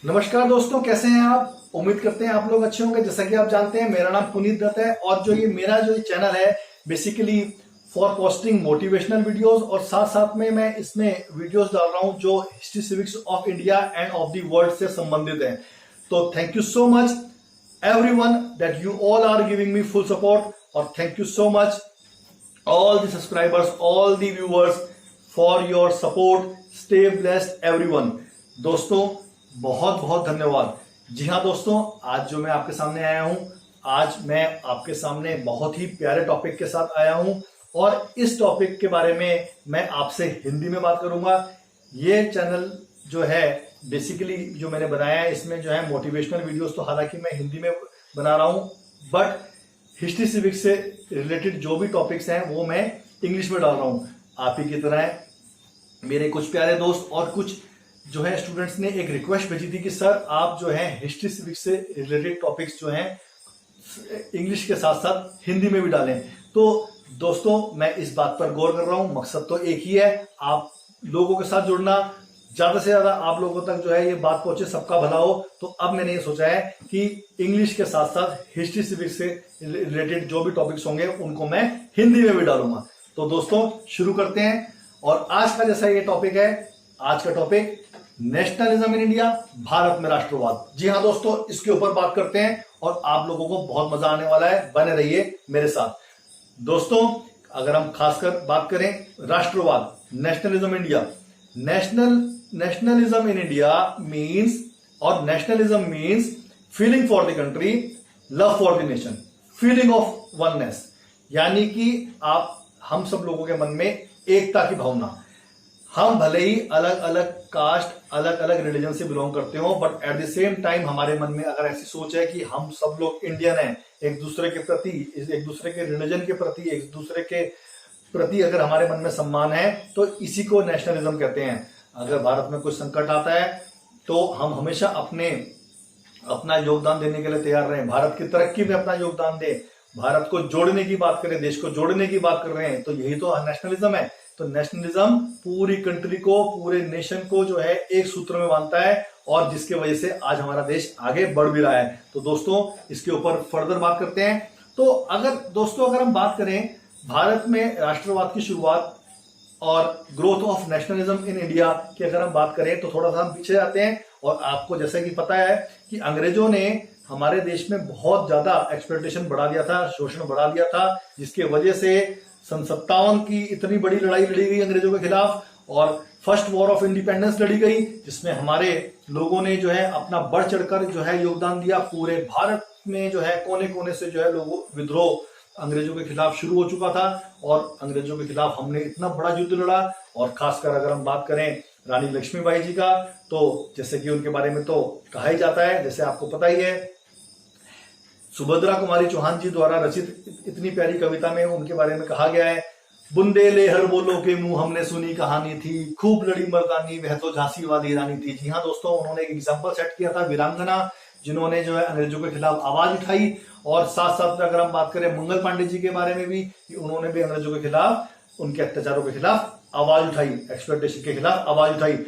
नमस्कार दोस्तों, कैसे हैं आप। उम्मीद करते हैं आप लोग अच्छे होंगे। जैसा कि आप जानते हैं, मेरा नाम पुनीत दत्त है और मेरा जो चैनल है basically for posting motivational videos, और साथ साथ में मैं इसमें वीडियोस डाल रहा हूं जो history civics of India and of the world से संबंधित है। तो thank you so much everyone that you all are giving me full support, और thank you so much all the subscribers, all the viewers for your support. Stay blessed everyone. दोस्तों बहुत बहुत धन्यवाद। जी हाँ दोस्तों, आज जो मैं आपके सामने आया हूं, आज मैं आपके सामने बहुत ही प्यारे टॉपिक के साथ आया हूं, और इस टॉपिक के बारे में मैं आपसे हिंदी में बात करूंगा। ये चैनल जो है बेसिकली जो मैंने बनाया है, इसमें जो है मोटिवेशनल वीडियोस तो हालांकि मैं हिंदी में बना रहा हूं, बट हिस्ट्री सिविक्स से रिलेटेड जो भी टॉपिक्स हैं वो मैं इंग्लिश में डाल रहा हूं। आप ही की तरह है मेरे कुछ प्यारे दोस्त और कुछ जो है स्टूडेंट्स ने एक रिक्वेस्ट भेजी थी कि सर आप जो है हिस्ट्री सिविक्स से रिलेटेड टॉपिक्स जो हैं इंग्लिश के साथ साथ हिंदी में भी डालें। तो दोस्तों मैं इस बात पर गौर कर रहा हूं। मकसद तो एक ही है, आप लोगों के साथ जुड़ना, ज्यादा से ज्यादा आप लोगों तक जो है ये बात पहुंचे, सबका भला हो। तो अब मैंने ये सोचा है कि इंग्लिश के साथ साथ हिस्ट्री सिविक्स से रिलेटेड जो भी टॉपिक्स होंगे उनको मैं हिंदी में भी डालूंगा। तो दोस्तों शुरू करते हैं। और आज का जैसा ये टॉपिक है, आज का topic nationalism in India, Bharat में राष्ट्रवाद। जी हाँ दोस्तों, इसके ऊपर बात करते हैं और आप लोगों को बहुत मजा आने वाला है। बने रहिए मेरे साथ। दोस्तों अगर हम खासकर बात करें राष्ट्रवाद, nationalism India, nationalism in India means, और nationalism means feeling for the country, love for the nation, feeling of oneness, यानी कि हम सब लोगों के मन में एकता की भावना। हम भले ही अलग अलग कास्ट, अलग अलग रिलीजन से बिलोंग करते हो, but at the same time हमारे मन में अगर ऐसी सोच है कि हम सब लोग इंडियन हैं, एक दूसरे के प्रति, एक दूसरे के रिलीजन के प्रति, एक दूसरे के प्रति अगर हमारे मन में सम्मान है, तो इसी को नेशनलिज्म कहते हैं। अगर भारत में कोई संकट आता है तो हम हमेशा अपना योगदान देने के लिए तैयार रहें, भारत की तरक्की में अपना योगदान दें, भारत को जोड़ने की बात करें, देश को जोड़ने की बात कर रहे हैं, तो यही तो नेशनलिज्म है। तो नेशनलिज्म पूरी कंट्री को, पूरे नेशन को जो है एक सूत्र में बांधता है, और जिसके वजह से आज हमारा देश आगे बढ़ भी रहा है। तो दोस्तों इसके ऊपर फर्दर बात करते हैं। तो अगर हम बात करें भारत में राष्ट्रवाद की शुरुआत और growth of nationalism in India की अगर हम बात करें, तो थोड़ा सा हम पीछे जाते हैं। और आपको जैसा कि पता है कि अंग्रेजों ने हमारे देश में बहुत ज्यादा एक्सप्लॉयटेशन बढ़ा दिया था, शोषण बढ़ा दिया था, जिसके वजह से सन 57 की इतनी बड़ी लड़ाई लड़ी गई अंग्रेजों के खिलाफ, और फर्स्ट वॉर ऑफ इंडिपेंडेंस लड़ी गई, जिसमें हमारे लोगों ने जो है अपना बढ़ चढ़कर जो है योगदान दिया। पूरे भारत में जो है कोने कोने से जो है लोगों विद्रोह अंग्रेजों के खिलाफ शुरू हो चुका था, और अंग्रेजों के खिलाफ हमने इतना बड़ा युद्ध लड़ा। और खासकर अगर हम बात करें रानी लक्ष्मीबाई जी का, तो जैसे कि उनके बारे में तो कहा ही जाता है, जैसे आपको पता ही है, सुभद्रा कुमारी चौहान जी द्वारा रचित इतनी प्यारी कविता में उनके बारे में कहा गया है, बुंदेले हर बोलो के मुंह हमने सुनी कहानी थी, खूब लड़ी मर्दानी वह तो झांसी वाली रानी थी। जी हाँ दोस्तों, उन्होंने एक एग्जाम्पल सेट किया था, वीरांगना, जिन्होंने जो है अंग्रेजों के खिलाफ आवाज उठाई। और साथ साथ में अगर हम बात करें मंगल पांडे जी के बारे में भी, उन्होंने भी अंग्रेजों के खिलाफ, उनके अत्याचारों के खिलाफ आवाज उठाई, एक्सप्लॉयटेशन के खिलाफ आवाज उठाई।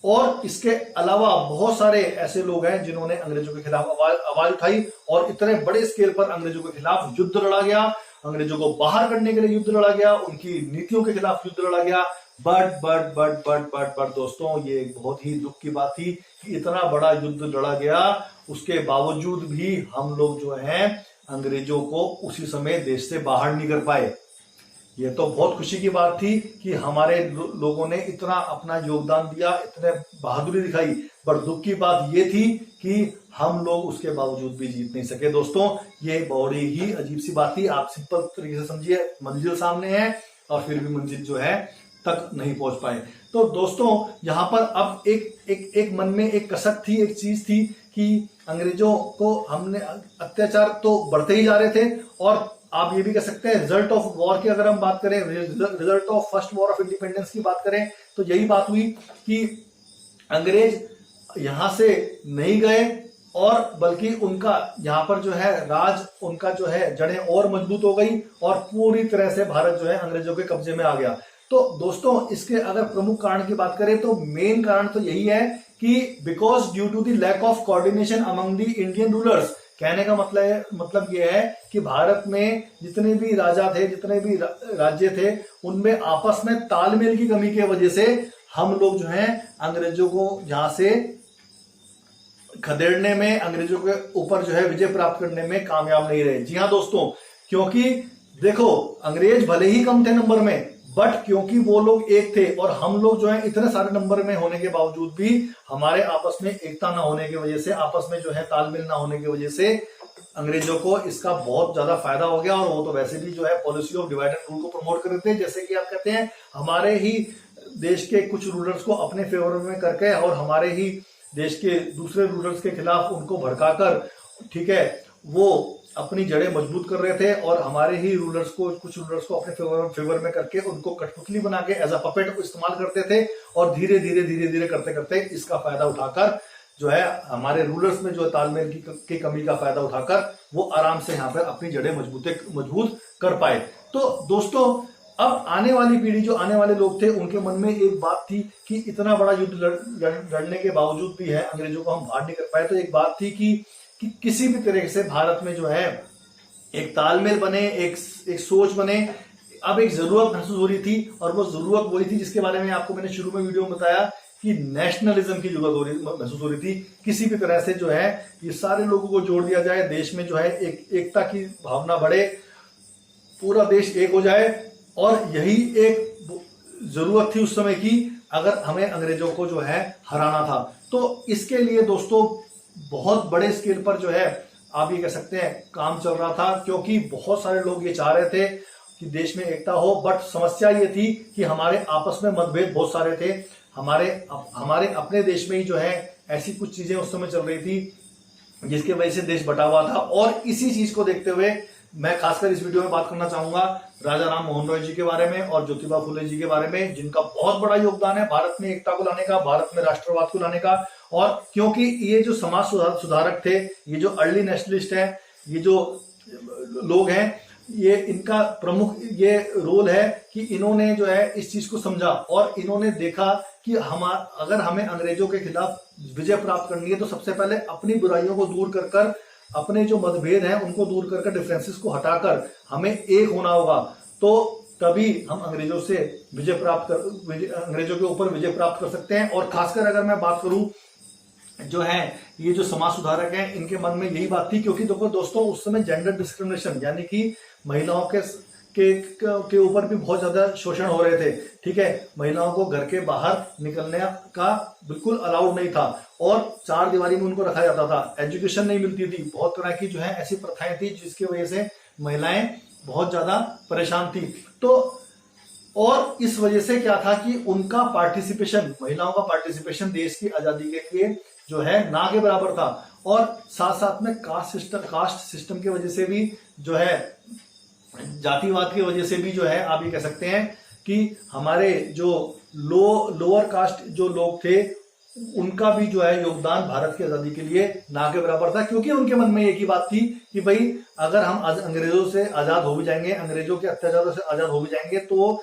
और इसके अलावा बहुत सारे ऐसे लोग हैं जिन्होंने अंग्रेजों के खिलाफ आवाज उठाई, और इतने बड़े स्केल पर अंग्रेजों के खिलाफ युद्ध लड़ा गया, अंग्रेजों को बाहर करने के लिए युद्ध लड़ा गया, उनकी नीतियों के खिलाफ युद्ध लड़ा गया। बट दोस्तों ये एक बहुत ही दुख की बात थी कि इतना बड़ा युद्ध लड़ा गया, उसके बावजूद भी हम लोग जो हैं अंग्रेजों को उसी समय देश से बाहर नहीं कर पाए। ये तो बहुत खुशी की बात थी कि हमारे लोगों ने इतना अपना योगदान दिया, इतने बहादुरी दिखाई, पर दुख की बात ये थी कि हम लोग उसके बावजूद भी जीत नहीं सके। दोस्तों ये बड़ी ही अजीब सी बात थी। आप सिंपल तरीके से समझिए, मंजिल सामने है और फिर भी मंजिल जो है तक नहीं पहुंच पाए। तो दोस्तों यहाँ पर अब एक मन में एक कसक थी, एक चीज थी कि अंग्रेजों को हमने अत्याचार तो बढ़ते ही जा रहे थे, और आप ये भी कह सकते हैं रिजल्ट ऑफ वॉर की अगर हम बात करें, result of first war of independence की बात करें, तो यही बात हुई कि अंग्रेज यहां से नहीं गए, और बल्कि उनका यहाँ पर जो है राज, उनका जो है जड़ें और मजबूत हो गई, और पूरी तरह से भारत जो है अंग्रेजों के कब्जे में आ गया। तो दोस्तों इसके अगर प्रमुख कारण की बात करें, तो मेन कारण तो यही है कि because due to the lack of coordination among the Indian rulers, कहने का मतलब यह है कि भारत में जितने भी राजा थे, जितने भी राज्य थे, उनमें आपस में तालमेल की कमी की वजह से हम लोग जो है अंग्रेजों को जहां से खदेड़ने में, अंग्रेजों के ऊपर जो है विजय प्राप्त करने में कामयाब नहीं रहे। जी हाँ दोस्तों, क्योंकि देखो अंग्रेज भले ही कम थे नंबर में, बट क्योंकि वो लोग एक थे और हम लोग जो है इतने सारे नंबर में होने के बावजूद भी हमारे आपस में एकता ना होने की वजह से, आपस में जो है तालमेल ना होने की वजह से अंग्रेजों को इसका बहुत ज्यादा फायदा हो गया। और वो तो वैसे भी जो है policy of divide and rule को प्रमोट कर रहे थे, जैसे कि आप कहते हैं हमारे ही देश के कुछ रूलर्स को अपने फेवर में करके और हमारे ही देश के दूसरे रूलर्स के खिलाफ उनको भड़काकर, ठीक है, वो अपनी जड़ें मजबूत कर रहे थे और हमारे ही रूलर्स को, कुछ रूलर्स को अपने फेवर में करके उनको कठपुतली बना के एज अ पपेट इस्तेमाल करते थे। और धीरे धीरे करते करते इसका फायदा उठाकर जो है हमारे रूलर्स में जो तालमेल की कमी का फायदा उठाकर वो आराम से यहाँ पर अपनी जड़ें मजबूत कर पाए। तो दोस्तों अब आने वाली पीढ़ी, जो आने वाले लोग थे, उनके मन में एक बात थी कि इतना बड़ा युद्ध लड़ने के बावजूद भी है अंग्रेजों को हम बाहर नहीं कर पाए। तो एक बात थी कि किसी भी तरह से भारत में जो है एक तालमेल बने, एक सोच बने। अब एक जरूरत महसूस हो रही थी और वो जरूरत वही थी जिसके बारे में आपको मैंने शुरू में वीडियो में बताया कि नेशनलिज्म की जरूरत महसूस हो रही थी। किसी भी तरह से जो है ये सारे लोगों को जोड़ दिया जाए, देश में जो है एकता की भावना बढ़े, पूरा देश एक हो जाए। और यही एक जरूरत थी उस समय की, अगर हमें अंग्रेजों को जो है हराना था। तो इसके लिए दोस्तों बहुत बड़े स्केल पर जो है आप ये कह सकते हैं काम चल रहा था, क्योंकि बहुत सारे लोग ये चाह रहे थे कि देश में एकता हो। बट समस्या ये थी कि हमारे आपस में मतभेद बहुत सारे थे। हमारे अपने देश में ही जो है ऐसी कुछ चीजें उस समय चल रही थी जिसकी वजह से देश बटा हुआ था। और इसी चीज को देखते हुए मैं खासकर इस वीडियो में बात करना चाहूंगा राजा राम मोहन रॉय जी के बारे में और ज्योतिबा फुले जी के बारे में, जिनका बहुत बड़ा योगदान है भारत में एकता को लाने का, भारत में राष्ट्रवाद को लाने का। और क्योंकि ये जो समाज सुधारक थे, ये जो अर्ली नेशनलिस्ट है, ये जो लोग हैं, ये इनका प्रमुख ये रोल है कि इन्होंने जो है इस चीज को समझा और इन्होंने देखा कि अगर हमें अंग्रेजों के खिलाफ विजय प्राप्त करनी है तो सबसे पहले अपनी बुराइयों को दूर कर अपने जो मतभेद हैं उनको दूर कर डिफरेंसेस को हटाकर हमें एक होना होगा। तो तभी हम अंग्रेजों के ऊपर विजय प्राप्त कर सकते हैं। और खासकर अगर मैं बात करूं जो है ये जो समाज सुधारक हैं, इनके मन में यही बात थी, क्योंकि देखो दोस्तों उस समय जेंडर डिस्क्रिमिनेशन यानी कि महिलाओं के ऊपर भी बहुत ज्यादा शोषण हो रहे थे। ठीक है, महिलाओं को घर के बाहर निकलने का बिल्कुल अलाउड नहीं था और चार दीवारी में उनको रखा जाता था। एजुकेशन नहीं मिलती थी, बहुत तरह की जो है ऐसी प्रथाएं थी जिसकी वजह से महिलाएं बहुत ज्यादा परेशान थी। तो और इस वजह से क्या था कि उनका पार्टिसिपेशन, महिलाओं का पार्टिसिपेशन देश की आजादी के लिए जो है ना के बराबर था। और साथ साथ में कास्ट सिस्टम की वजह से भी जो है, जातिवाद की वजह से भी जो है आप ये कह सकते हैं कि हमारे जो लोअर कास्ट जो लोग थे उनका भी जो है योगदान भारत की आजादी के लिए ना के बराबर था। क्योंकि उनके मन में एक ही बात थी कि भाई अगर हम अंग्रेजों से आजाद हो भी जाएंगे, अंग्रेजों के अत्याचारों से आजाद हो भी जाएंगे, तो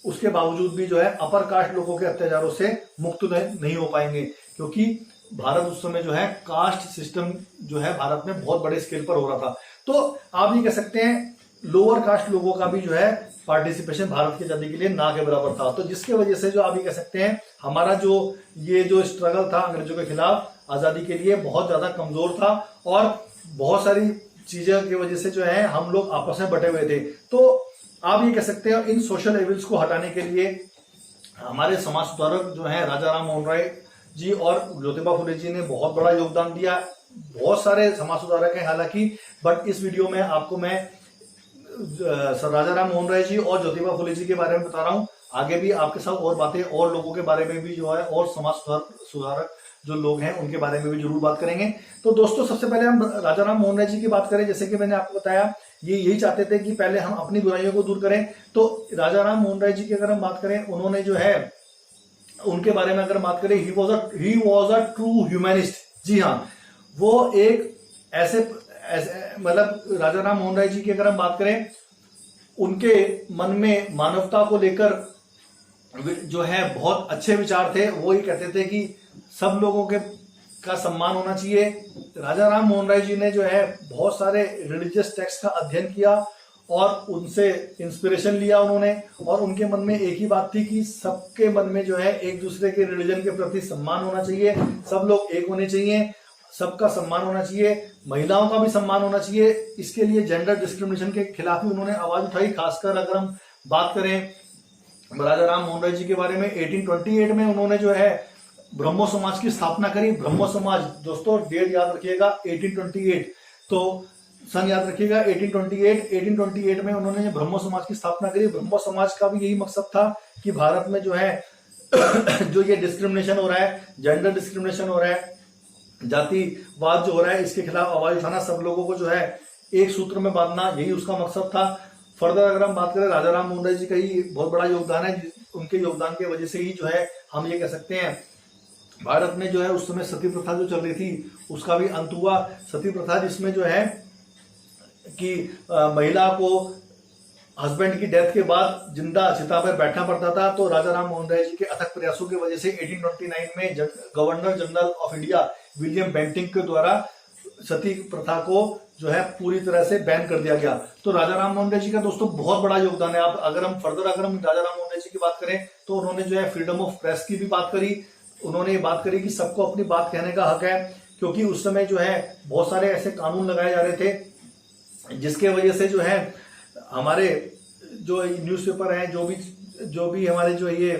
उसके बावजूद भी जो है अपर कास्ट लोगों के अत्याचारों से मुक्त नहीं हो पाएंगे। क्योंकि भारत उस समय जो है कास्ट सिस्टम जो है भारत में बहुत बड़े स्केल पर हो रहा था। तो आप ये कह सकते हैं लोअर कास्ट लोगों का भी जो है पार्टिसिपेशन भारत की आजादी के लिए ना के बराबर था। तो जिसकी वजह से जो आप ये कह सकते हैं हमारा जो स्ट्रगल था अंग्रेजों के खिलाफ आजादी के लिए बहुत ज्यादा कमजोर था और बहुत सारी चीजों की वजह से जो है हम लोग आपस में बटे हुए थे। तो आप ये कह सकते हैं इन सोशल एविल्स को हटाने के लिए हमारे समाज सुधारक जो है राजा राम मोहन राय जी और ज्योतिबा फुले जी ने बहुत बड़ा योगदान दिया। बहुत सारे समाज सुधारक हैं हालांकि, बट इस वीडियो में आपको मैं राजा राम मोहन राय जी और ज्योतिबा फुले जी के बारे में बता रहा हूं। आगे भी आपके साथ और बातें और लोगों के बारे में भी जो है और समाज सुधारक जो लोग हैं उनके बारे में भी जरूर बात करेंगे। तो दोस्तों सबसे पहले हम राजा राम मोहन राय जी की बात करें। जैसे कि मैंने आपको बताया ये यही चाहते थे कि पहले हम अपनी बुराइयों को दूर करें। तो राजा राम मोहन राय जी की अगर हम बात करें, उन्होंने जो है उनके बारे में अगर बात करें, he was a true humanist. जी हाँ, वो एक ऐसे मतलब राजा राम मोहन राय जी की अगर हम बात करें, उनके मन में मानवता को लेकर जो है बहुत अच्छे विचार थे। वो ये कहते थे कि सब लोगों के का सम्मान होना चाहिए। राजा राम मोहन राय जी ने जो है बहुत सारे रिलीजियस टेक्स्ट का अध्ययन किया और उनसे इंस्पिरेशन लिया उन्होंने, और उनके मन में एक ही बात थी कि सबके मन में जो है एक दूसरे के रिलीजन के प्रति सम्मान होना चाहिए, सब लोग एक होने चाहिए, सबका सम्मान होना चाहिए, महिलाओं का भी सम्मान होना चाहिए। इसके लिए जेंडर डिस्क्रिमिनेशन के खिलाफ भी उन्होंने आवाज उठाई। खासकर अगर हम बात करें राजा राम मोहन राय जी के बारे में, 1828 में उन्होंने जो है ब्रह्मो समाज की स्थापना करी। ब्रह्मो समाज, दोस्तों डेट याद रखिएगा 1828, तो सन याद रखिएगा 1828 में उन्होंने ब्रह्मो समाज की स्थापना करी। ब्रह्मो समाज का भी यही मकसद था कि भारत में जो है जो ये डिस्क्रिमिनेशन हो रहा है, जेंडर डिस्क्रिमिनेशन हो रहा है, जातिवाद जो हो रहा है, इसके खिलाफ आवाज उठाना, सब लोगों को जो है एक सूत्र में बांधना, यही उसका मकसद था। फर्दर अगर हम बात करें, राजा राम मोहन राय जी का ही बहुत बड़ा योगदान है। उनके योगदान की वजह से ही जो है हम ये कह सकते हैं भारत में जो है उस समय सती प्रथा जो चल रही थी उसका भी अंत हुआ। सती प्रथा जिसमें जो है कि महिला को हस्बैंड की डेथ के बाद जिंदा चिता पर बैठना पड़ता था, तो राजा राम मोहन राय जी के अथक प्रयासों की वजह से 1829 में governor general of India William Bentinck के द्वारा सती प्रथा को जो है पूरी तरह से बैन कर दिया गया। तो राजा राम मोहन राय जी का दोस्तों बहुत बड़ा योगदान है। आप अगर हम राजा राम मोहन राय जी की बात करें तो उन्होंने जो है फ्रीडम ऑफ प्रेस की भी बात करी। उन्होंने ये बात करी कि सबको अपनी बात कहने का हक है, क्योंकि उस समय जो है बहुत सारे ऐसे कानून लगाए जा रहे थे जिसके वजह से जो है हमारे जो न्यूज़पेपर हैं, जो भी हमारे जो ये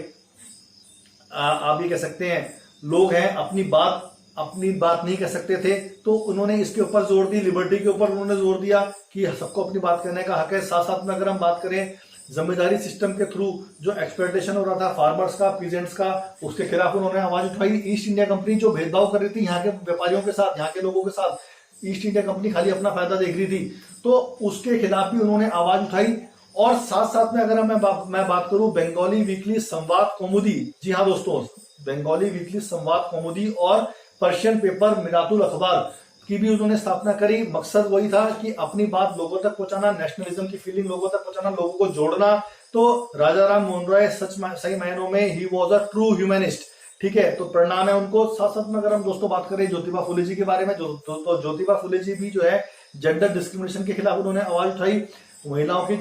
आप ये कह सकते हैं लोग हैं, अपनी बात नहीं कह सकते थे। तो उन्होंने इसके ऊपर जोर दी, लिबर्टी के ऊपर उन्होंने जोर दिया कि सबको अपनी बात कहने का हक है। साथ साथ में अगर हम बात करें जमींदारी सिस्टम के थ्रू जो एक्सप्लॉयटेशन हो रहा था फार्मर्स का, पीजेंट्स का, उसके खिलाफ उन्होंने आवाज उठाई। ईस्ट इंडिया कंपनी जो भेदभाव कर रही थी यहाँ के व्यापारियों के साथ, यहाँ के लोगों के साथ, ईस्ट इंडिया कंपनी खाली अपना फायदा देख रही थी, तो उसके खिलाफ भी उन्होंने आवाज उठाई। और साथ साथ में अगर मैं बात करूं बंगाली वीकली संवाद कौमुदी, जी हाँ दोस्तों, बंगाली वीकली संवाद कौमुदी और पर्शियन पेपर मिरातुल अखबार की भी उन्होंने स्थापना करी। मकसद वही था कि अपनी बात लोगों तक पहुंचाना, नेशनलिज्म की फीलिंग लोगों तक पहुंचाना, लोगों को जोड़ना। तो राजा राम मोहन राय सही मायनों में ही वॉज अ ट्रू ह्यूमनिस्ट, ठीक है, तो प्रणाम है उनको। साथ साथ में अगर हम दोस्तों बात करें ज्योतिबा फुले जी के बारे में, तो ज्योतिबा फुले जी भी जो है जेंडर डिस्क्रिमिनेशन के खिलाफ उन्होंने आवाज उठाई। महिलाओं की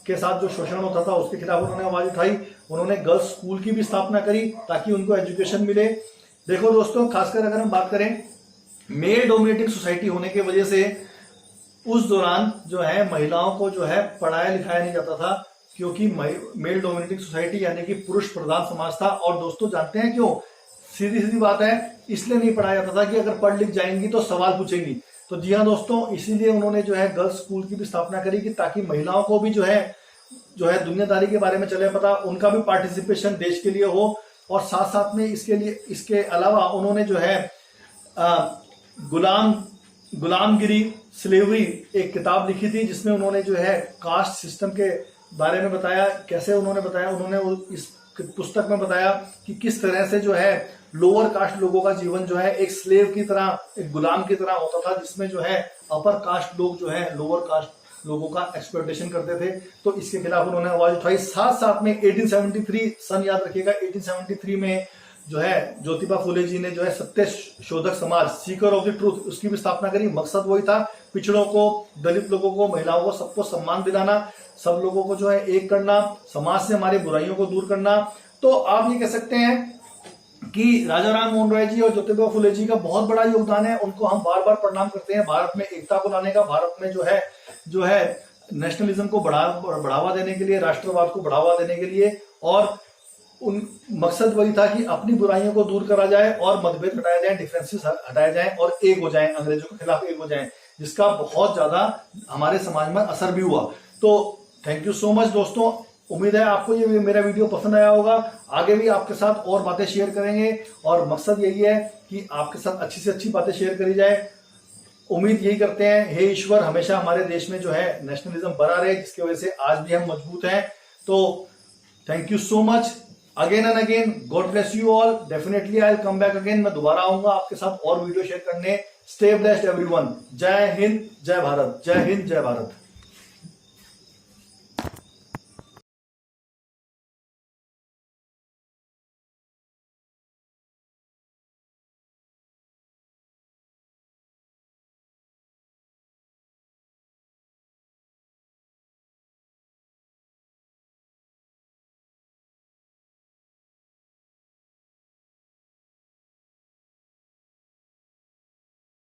के साथ जो शोषण होता था उसके खिलाफ उन्होंने आवाज उठाई। उन्होंने गर्ल्स स्कूल की भी स्थापना करी ताकि उनको एजुकेशन मिले। देखो दोस्तों, खासकर अगर हम बात करें मेल डोमिनेटिंग सोसाइटी होने की वजह से उस दौरान जो है महिलाओं को जो है पढ़ाया लिखाया नहीं जाता था, क्योंकि मेल डोमिनेटिंग सोसाइटी यानी कि पुरुष प्रधान समाज था। और दोस्तों जानते हैं क्यों? सीधी सीधी बात है, इसलिए नहीं पढ़ाया जाता था कि अगर पढ़ लिख जाएंगी तो सवाल पूछेंगी। तो जी हाँ दोस्तों, इसीलिए उन्होंने जो है गर्ल्स स्कूल की भी स्थापना करी कि ताकि महिलाओं को भी जो है दुनियादारी के बारे में चले पता, उनका भी पार्टिसिपेशन देश के लिए हो। और साथ साथ में इसके अलावा उन्होंने जो है गुलामगिरी, स्लेवरी एक किताब लिखी थी जिसमें उन्होंने जो है कास्ट सिस्टम के बारे में बताया। कैसे उन्होंने बताया? उन्होंने इस पुस्तक में बताया कि किस तरह से जो है लोअर कास्ट लोगों का जीवन जो है एक स्लेव की तरह, एक गुलाम की तरह होता था, जिसमें जो है अपर कास्ट लोग जो है लोअर कास्ट लोगों का एक्सप्लॉयटेशन करते थे। तो इसके खिलाफ उन्होंने आवाज उठाई। साथ साथ में 1873 सन याद रखिएगा, 1873 में जो है ज्योतिबा फुले जी ने जो है सत्य शोधक समाज, सीकर ऑफ द ट्रूथ, उसकी भी स्थापना करी। मकसद वही था, पिछड़ों को, दलित लोगों को, महिलाओं को, सबको सम्मान दिलाना, सब लोगों को जो है एक करना, समाज से हमारी बुराइयों को दूर करना। तो आप ये कह सकते हैं कि राजा राम मोहन राय जी और ज्योतिबा फुले जी का बहुत बड़ा योगदान है। उनको हम बार बार प्रणाम करते हैं भारत में एकता को लाने का, भारत में जो है नेशनलिज्म को बढ़ावा देने के लिए, राष्ट्रवाद को बढ़ावा देने के लिए। और उन मकसद वही था कि अपनी बुराइयों को दूर करा जाए और मतभेद हटाया जाए, डिफरेंसेस हटाए जाए और एक हो जाए, अंग्रेजों के खिलाफ एक हो जाए, जिसका बहुत ज्यादा हमारे समाज में असर भी हुआ। तो थैंक यू सो मच दोस्तों, उम्मीद है आपको ये मेरा वीडियो पसंद आया होगा। आगे भी आपके साथ और बातें शेयर करेंगे और मकसद यही है कि आपके साथ अच्छी से अच्छी बातें शेयर करी जाए। उम्मीद यही करते हैं, हे ईश्वर हमेशा हमारे देश में जो है नेशनलिज्म बना रहे, जिसकी वजह से आज भी हम मजबूत हैं। तो thank you so much again and again, God bless you all. Definitely I will come back again, मैं दोबारा आऊंगा आपके साथ और वीडियो शेयर करने। Stay blessed everyone. जय हिंद, जय भारत। जय हिंद, जय भारत।